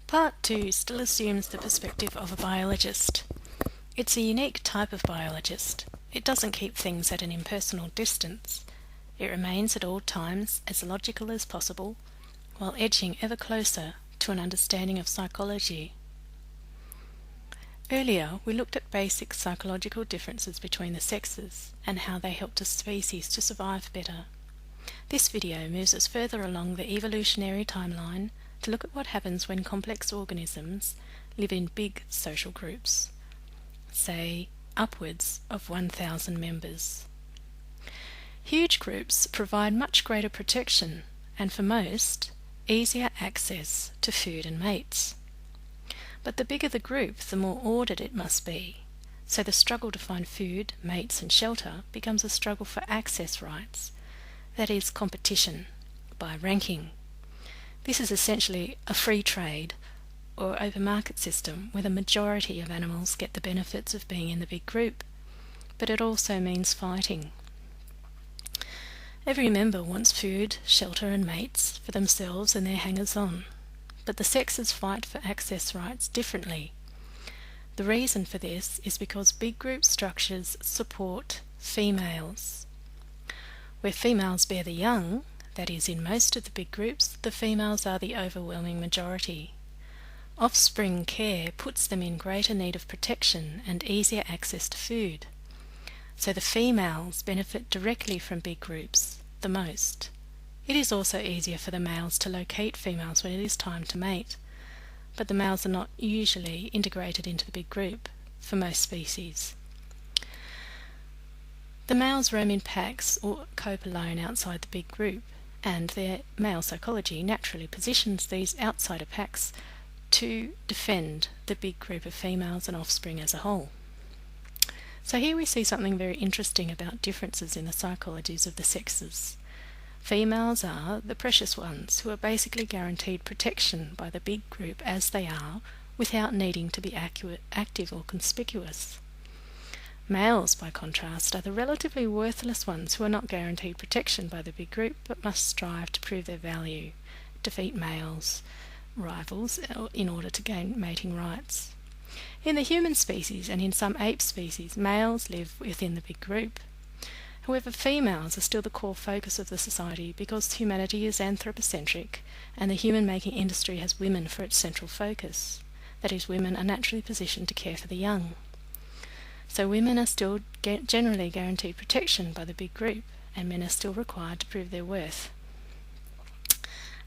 Part 2 still assumes the perspective of a biologist. It's a unique type of biologist. It doesn't keep things at an impersonal distance. It remains at all times as logical as possible, while edging ever closer to an understanding of psychology. Earlier, we looked at basic psychological differences between the sexes and how they helped a species to survive better. This video moves us further along the evolutionary timeline to look at what happens when complex organisms live in big social groups, say upwards of 1,000 members. Huge groups provide much greater protection and, for most, easier access to food and mates. But the bigger the group, the more ordered it must be, so the struggle to find food, mates and shelter becomes a struggle for access rights, that is, competition by ranking. This is essentially a free trade or open market system where the majority of animals get the benefits of being in the big group, but it also means fighting. Every member wants food, shelter and mates for themselves and their hangers-on, but the sexes fight for access rights differently. The reason for this is because big group structures support females. Where females bear the young, that is, in most of the big groups, the females are the overwhelming majority. Offspring care puts them in greater need of protection and easier access to food. So the females benefit directly from big groups the most. It is also easier for the males to locate females when it is time to mate, but the males are not usually integrated into the big group for most species. The males roam in packs or cope alone outside the big group, and their male psychology naturally positions these outsider packs to defend the big group of females and offspring as a whole. So here we see something very interesting about differences in the psychologies of the sexes. Females are the precious ones who are basically guaranteed protection by the big group as they are without needing to be active or conspicuous. Males, by contrast, are the relatively worthless ones who are not guaranteed protection by the big group but must strive to prove their value, defeat males, rivals, in order to gain mating rights. In the human species and in some ape species, males live within the big group. However, females are still the core focus of the society because humanity is anthropocentric and the human-making industry has women for its central focus. That is, women are naturally positioned to care for the young. So women are still generally guaranteed protection by the big group, and men are still required to prove their worth.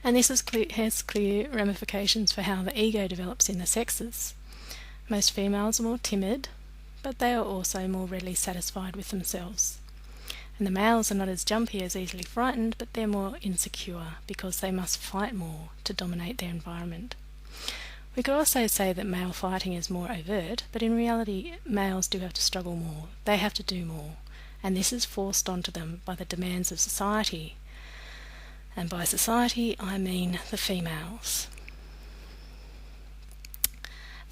And this has clear ramifications for how the ego develops in the sexes. Most females are more timid, but they are also more readily satisfied with themselves. And the males are not as jumpy, as easily frightened, but they're more insecure because they must fight more to dominate their environment. We could also say that male fighting is more overt, but in reality males do have to struggle more, they have to do more, and this is forced onto them by the demands of society. And by society I mean the females.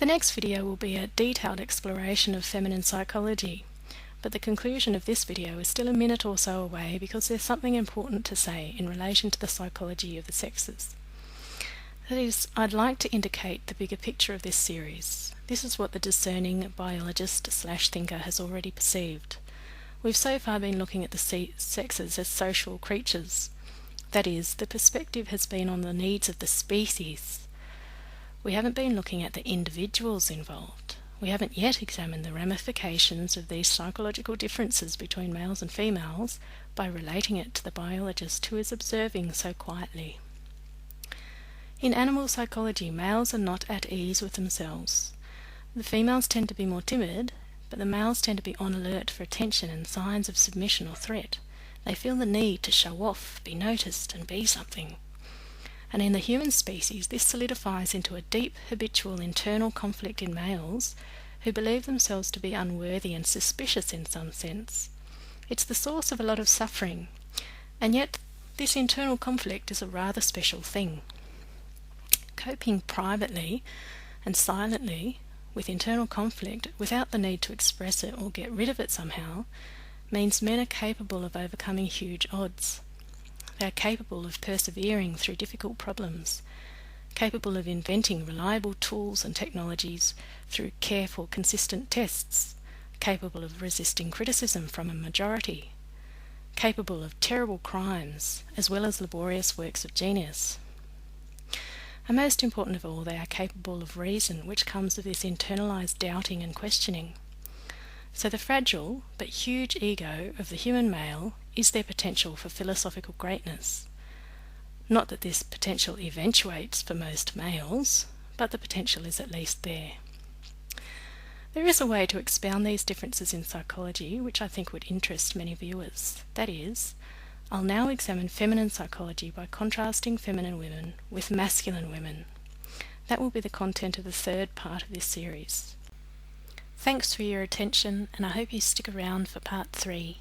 The next video will be a detailed exploration of feminine psychology, but the conclusion of this video is still a minute or so away because there's something important to say in relation to the psychology of the sexes. That is, I'd like to indicate the bigger picture of this series. This is what the discerning biologist/thinker has already perceived. We've so far been looking at the sexes as social creatures. That is, the perspective has been on the needs of the species. We haven't been looking at the individuals involved. We haven't yet examined the ramifications of these psychological differences between males and females by relating it to the biologist who is observing so quietly. In animal psychology, males are not at ease with themselves. The females tend to be more timid, but the males tend to be on alert for attention and signs of submission or threat. They feel the need to show off, be noticed, and be something. And in the human species, this solidifies into a deep, habitual internal conflict in males who believe themselves to be unworthy and suspicious in some sense. It's the source of a lot of suffering, and yet this internal conflict is a rather special thing. Coping privately and silently with internal conflict without the need to express it or get rid of it somehow means men are capable of overcoming huge odds. They are capable of persevering through difficult problems, capable of inventing reliable tools and technologies through careful, consistent tests, capable of resisting criticism from a majority, capable of terrible crimes as well as laborious works of genius. And most important of all, they are capable of reason, which comes of this internalised doubting and questioning. So the fragile but huge ego of the human male is their potential for philosophical greatness. Not that this potential eventuates for most males, but the potential is at least there. There is a way to expound these differences in psychology which I think would interest many viewers. That is, I'll now examine feminine psychology by contrasting feminine women with masculine women. That will be the content of the third part of this series. Thanks for your attention, and I hope you stick around for part 3.